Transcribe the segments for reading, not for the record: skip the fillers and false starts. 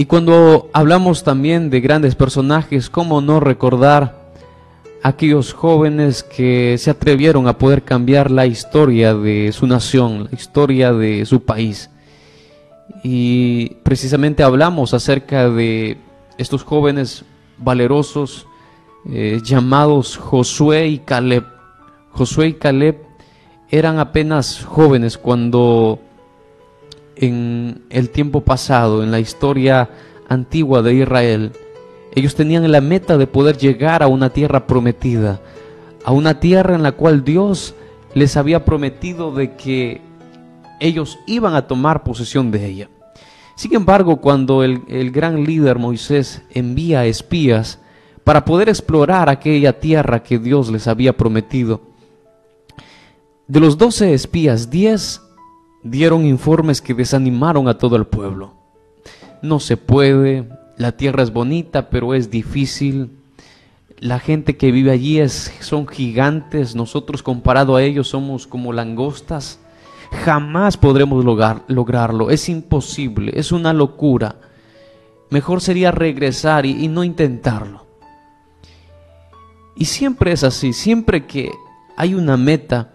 Y cuando hablamos también de grandes personajes, ¿cómo no recordar a aquellos jóvenes que se atrevieron a poder cambiar la historia de su nación, la historia de su país? Y precisamente hablamos acerca de estos jóvenes valerosos llamados Josué y Caleb. Josué y Caleb eran apenas jóvenes cuando en el tiempo pasado, en la historia antigua de Israel, ellos tenían la meta de poder llegar a una tierra prometida, a una tierra en la cual Dios les había prometido de que ellos iban a tomar posesión de ella. Sin embargo, cuando el gran líder Moisés envía espías para poder explorar aquella tierra que Dios les había prometido, de los 12 espías, 10 dieron informes que desanimaron a todo el pueblo. No se puede, la tierra es bonita, pero es difícil. La gente que vive allí son gigantes, nosotros comparado a ellos somos como langostas. Jamás podremos lograrlo, es imposible, es una locura. Mejor sería regresar y no intentarlo. Y siempre es así, siempre que hay una meta,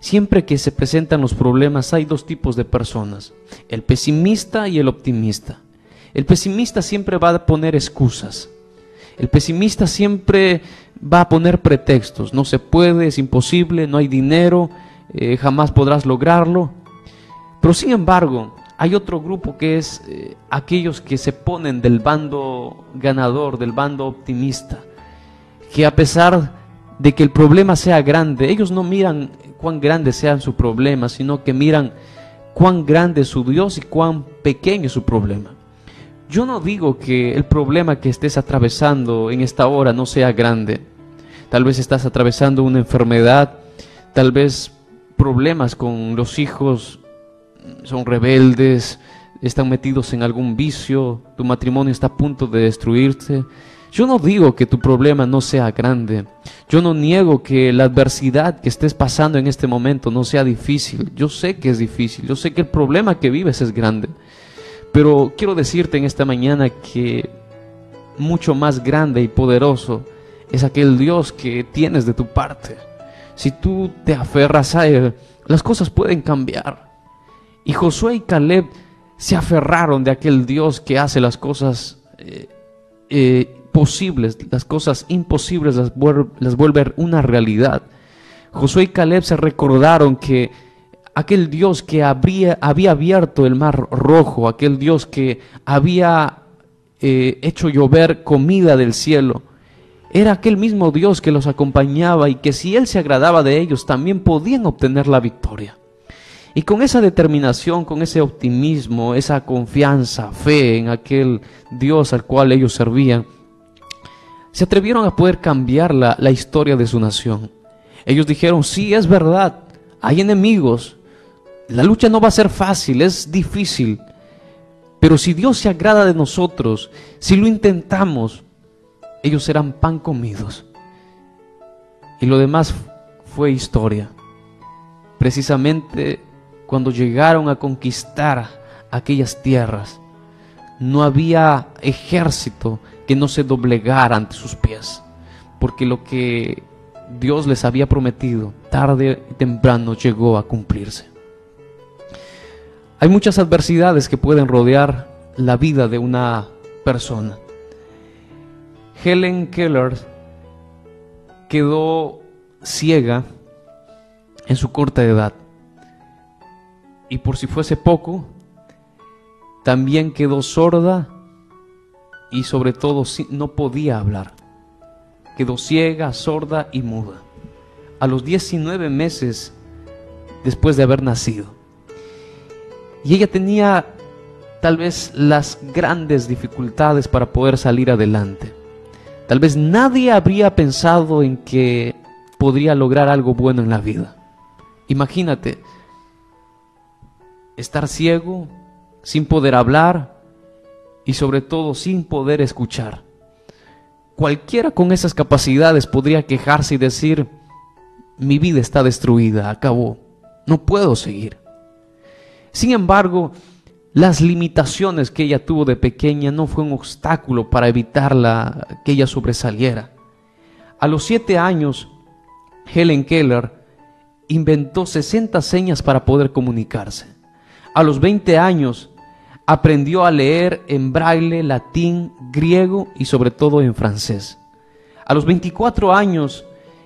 siempre que se presentan los problemas, hay dos tipos de personas: el pesimista y el optimista. El pesimista siempre va a poner excusas. El pesimista siempre va a poner pretextos. No se puede, es imposible, no hay dinero, jamás podrás lograrlo. Pero sin embargo, hay otro grupo que es aquellos que se ponen del bando ganador, del bando optimista, que a pesar de que el problema sea grande, ellos no miran cuán grande sea su problema, sino que miran cuán grande es su Dios y cuán pequeño es su problema. Yo no digo que el problema que estés atravesando en esta hora no sea grande. Tal vez estás atravesando una enfermedad, tal vez problemas con los hijos, son rebeldes, están metidos en algún vicio, tu matrimonio está a punto de destruirse. Yo no digo que tu problema no sea grande. Yo no niego que la adversidad que estés pasando en este momento no sea difícil. Yo sé que es difícil, yo sé que el problema que vives es grande. Pero quiero decirte en esta mañana que mucho más grande y poderoso es aquel Dios que tienes de tu parte. Si tú te aferras a Él, las cosas pueden cambiar. Y Josué y Caleb se aferraron de aquel Dios que hace las cosas posibles, las cosas imposibles las vuelve una realidad. Josué y Caleb se recordaron que aquel Dios que había abierto el mar rojo, aquel Dios que había hecho llover comida del cielo, era aquel mismo Dios que los acompañaba y que si Él se agradaba de ellos, también podían obtener la victoria. Y con esa determinación, con ese optimismo, esa confianza, fe en aquel Dios al cual ellos servían, se atrevieron a poder cambiar la historia de su nación. Ellos dijeron: sí, es verdad, hay enemigos, la lucha no va a ser fácil, es difícil, pero si Dios se agrada de nosotros, si lo intentamos, ellos serán pan comidos. Y lo demás fue historia. Precisamente cuando llegaron a conquistar aquellas tierras, no había ejército que no se doblegara ante sus pies, porque lo que Dios les había prometido, tarde y temprano llegó a cumplirse. Hay muchas adversidades que pueden rodear la vida de una persona. Helen Keller quedó ciega en su corta edad, y por si fuese poco, también quedó sorda y sobre todo no podía hablar. Quedó ciega, sorda y muda a los 19 meses después de haber nacido. Y ella tenía tal vez las grandes dificultades para poder salir adelante. Tal vez nadie habría pensado en que podría lograr algo bueno en la vida. Imagínate, estar ciego, sin poder hablar y sobre todo sin poder escuchar. Cualquiera con esas capacidades podría quejarse y decir: mi vida está destruida, acabó, no puedo seguir. Sin embargo, Las limitaciones que ella tuvo de pequeña no fue un obstáculo para evitarla, que ella sobresaliera. A los 7 años, Helen Keller inventó 60 señas para poder comunicarse. A los 20 años, aprendió a leer en braille, latín, griego y sobre todo en francés. A los 24 años,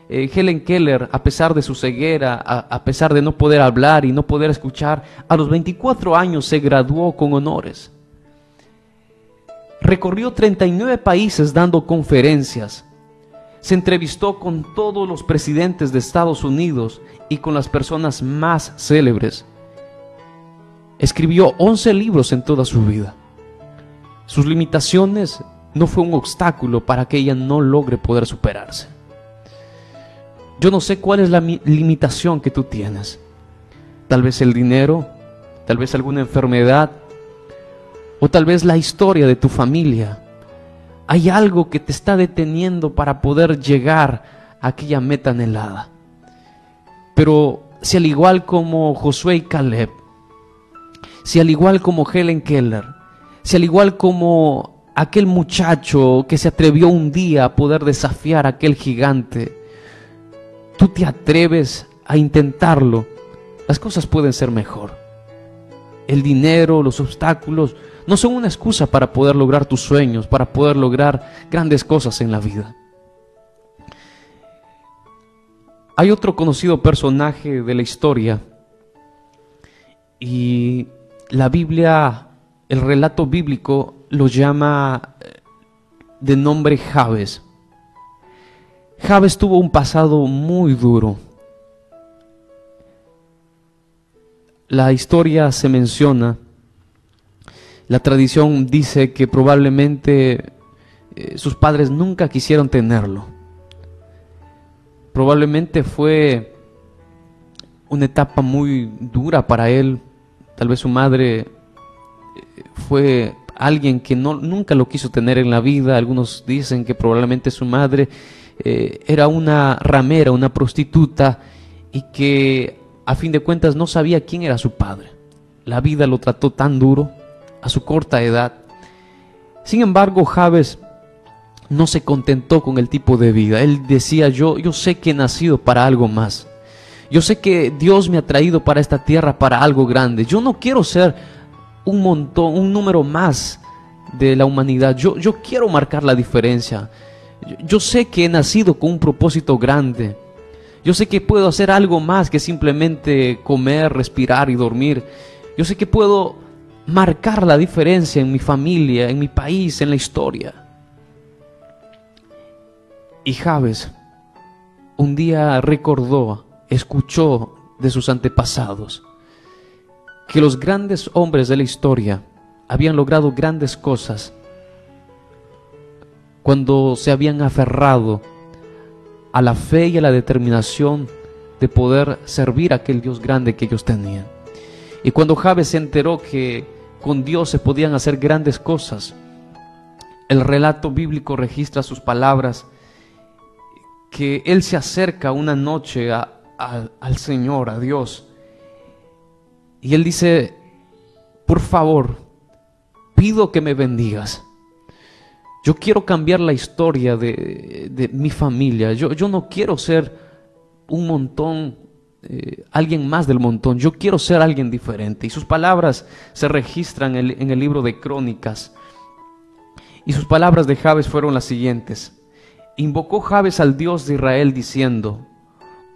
Helen Keller, a pesar de su ceguera, a pesar de no poder hablar y no poder escuchar, a los 24 años se graduó con honores. Recorrió 39 países dando conferencias. Se entrevistó con todos los presidentes de Estados Unidos y con las personas más célebres. Escribió 11 libros en toda su vida. Sus limitaciones no fue un obstáculo para que ella no logre poder superarse. Yo no sé cuál es la limitación que tú tienes. Tal vez el dinero, tal vez alguna enfermedad, o tal vez la historia de tu familia. Hay algo que te está deteniendo para poder llegar a aquella meta anhelada. Pero si al igual como Josué y Caleb, si al igual como Helen Keller, si al igual como aquel muchacho que se atrevió un día a poder desafiar a aquel gigante, tú te atreves a intentarlo, las cosas pueden ser mejor. El dinero, los obstáculos, no son una excusa para poder lograr tus sueños, para poder lograr grandes cosas en la vida. Hay otro conocido personaje de la historia y la Biblia, el relato bíblico lo llama de nombre Jabes. Jabes tuvo un pasado muy duro. La historia se menciona, la tradición dice que probablemente sus padres nunca quisieron tenerlo. Probablemente fue una etapa muy dura para él. Tal vez su madre fue alguien que nunca lo quiso tener en la vida. Algunos dicen que probablemente su madre era una ramera, una prostituta, y que a fin de cuentas no sabía quién era su padre. La vida lo trató tan duro a su corta edad. Sin embargo, Jabes no se contentó con el tipo de vida. Él decía, yo sé que he nacido para algo más. Yo sé que Dios me ha traído para esta tierra para algo grande. Yo no quiero ser un número más de la humanidad. Yo quiero marcar la diferencia. Yo sé que he nacido con un propósito grande. Yo sé que puedo hacer algo más que simplemente comer, respirar y dormir. Yo sé que puedo marcar la diferencia en mi familia, en mi país, en la historia. Y Jabes un día recordó, escuchó de sus antepasados que los grandes hombres de la historia habían logrado grandes cosas cuando se habían aferrado a la fe y a la determinación de poder servir a aquel Dios grande que ellos tenían. Y cuando Jabes se enteró que con Dios se podían hacer grandes cosas, el relato bíblico registra sus palabras, que él se acerca una noche al Señor, a Dios, y él dice, por favor, pido que me bendigas. Yo quiero cambiar la historia de mi familia. Yo no quiero ser un montón, alguien más del montón. Yo quiero ser alguien diferente. Y sus palabras se registran en el libro de Crónicas. Y sus palabras de Jabes fueron las siguientes. Invocó Jabes al Dios de Israel diciendo,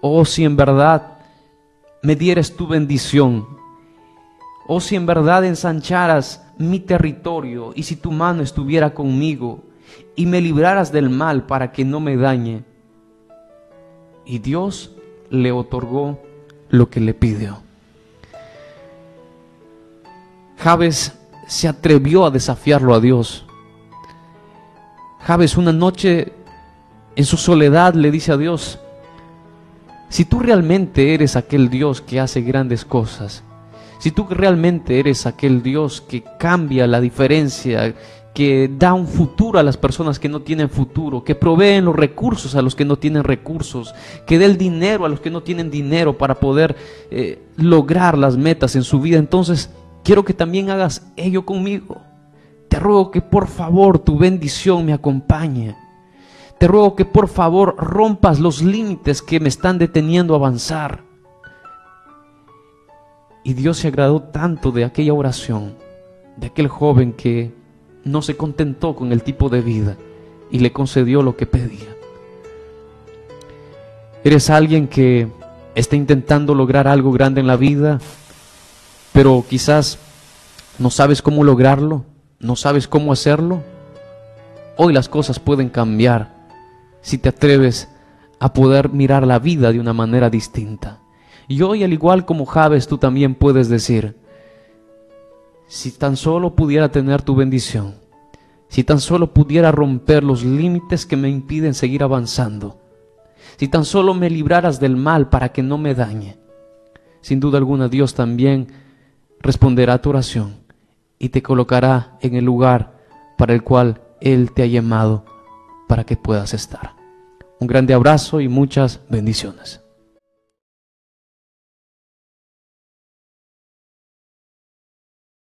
oh, si en verdad me dieres tu bendición, oh, si en verdad ensancharas mi territorio, y si tu mano estuviera conmigo, y me libraras del mal para que no me dañe. Y Dios le otorgó lo que le pidió. Jabes se atrevió a desafiarlo a Dios. Jabes una noche en su soledad le dice a Dios, si tú realmente eres aquel Dios que hace grandes cosas, si tú realmente eres aquel Dios que cambia la diferencia, que da un futuro a las personas que no tienen futuro, que proveen los recursos a los que no tienen recursos, que dé el dinero a los que no tienen dinero para poder lograr las metas en su vida, entonces quiero que también hagas ello conmigo. Te ruego que por favor tu bendición me acompañe. Te ruego que por favor rompas los límites que me están deteniendo a avanzar. Y Dios se agradó tanto de aquella oración, de aquel joven que no se contentó con el tipo de vida y le concedió lo que pedía. Eres alguien que está intentando lograr algo grande en la vida, pero quizás no sabes cómo lograrlo, no sabes cómo hacerlo. Hoy las cosas pueden cambiar si te atreves a poder mirar la vida de una manera distinta. Y hoy, al igual como Jabes, tú también puedes decir: si tan solo pudiera tener tu bendición, si tan solo pudiera romper los límites que me impiden seguir avanzando, si tan solo me libraras del mal para que no me dañe. Sin duda alguna Dios también responderá a tu oración y te colocará en el lugar para el cual Él te ha llamado para que puedas estar. Un grande abrazo y muchas bendiciones.